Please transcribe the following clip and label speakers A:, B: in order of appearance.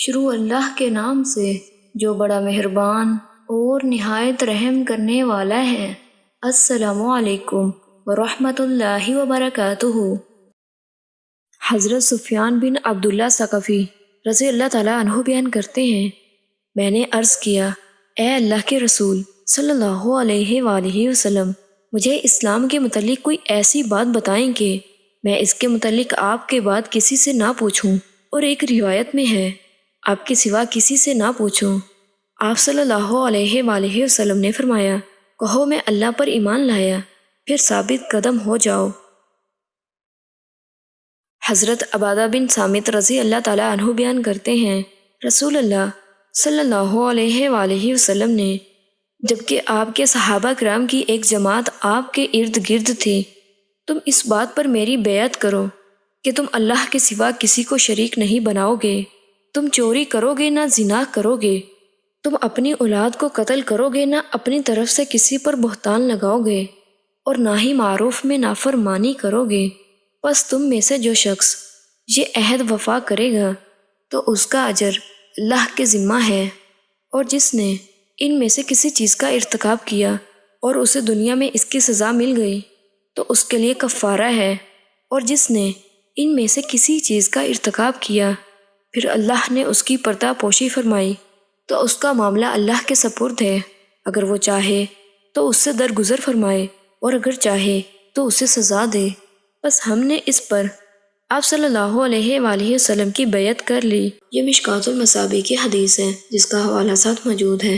A: شروع اللہ کے نام سے جو بڑا مہربان اور نہایت رحم کرنے والا ہے۔ السلام علیکم ورحمۃ اللہ وبرکاتہ۔ حضرت سفیان بن عبداللہ ثقفی رضی اللہ تعالیٰ عنہ بیان کرتے ہیں، میں نے عرض کیا، اے اللہ کے رسول صلی اللہ علیہ وآلہ وسلم، مجھے اسلام کے متعلق کوئی ایسی بات بتائیں کہ میں اس کے متعلق آپ کے بعد کسی سے نہ پوچھوں، اور ایک روایت میں ہے آپ کے سوا کسی سے نہ پوچھوں۔ آپ صلی اللہ علیہ وآلہ وسلم نے فرمایا، کہو میں اللہ پر ایمان لایا، پھر ثابت قدم ہو جاؤ۔ حضرت عبادہ بن صامت رضی اللہ تعالیٰ عنہ بیان کرتے ہیں، رسول اللہ صلی اللہ علیہ وآلہ وسلم نے جبکہ آپ کے صحابہ کرام کی ایک جماعت آپ کے ارد گرد تھی، تم اس بات پر میری بیعت کرو کہ تم اللہ کے سوا کسی کو شریک نہیں بناؤ گے، تم چوری کرو گے نہ زنا کرو گے، تم اپنی اولاد کو قتل کرو گے نہ اپنی طرف سے کسی پر بہتان لگاؤ گے، اور نہ ہی معروف میں نافرمانی کرو گے۔ پس تم میں سے جو شخص یہ عہد وفا کرے گا تو اس کا اجر اللہ کے ذمہ ہے، اور جس نے ان میں سے کسی چیز کا ارتکاب کیا اور اسے دنیا میں اس کی سزا مل گئی تو اس کے لیے کفارہ ہے، اور جس نے ان میں سے کسی چیز کا ارتکاب کیا پھر اللہ نے اس کی پردہ پوشی فرمائی تو اس کا معاملہ اللہ کے سپرد ہے، اگر وہ چاہے تو اس سے درگزر فرمائے اور اگر چاہے تو اسے سزا دے۔ بس ہم نے اس پر آپ صلی اللہ علیہ وآلہ وسلم کی بیعت کر لی۔ یہ مشکوٰۃ المصابیح کی حدیث ہے جس کا حوالہ ساتھ موجود ہے۔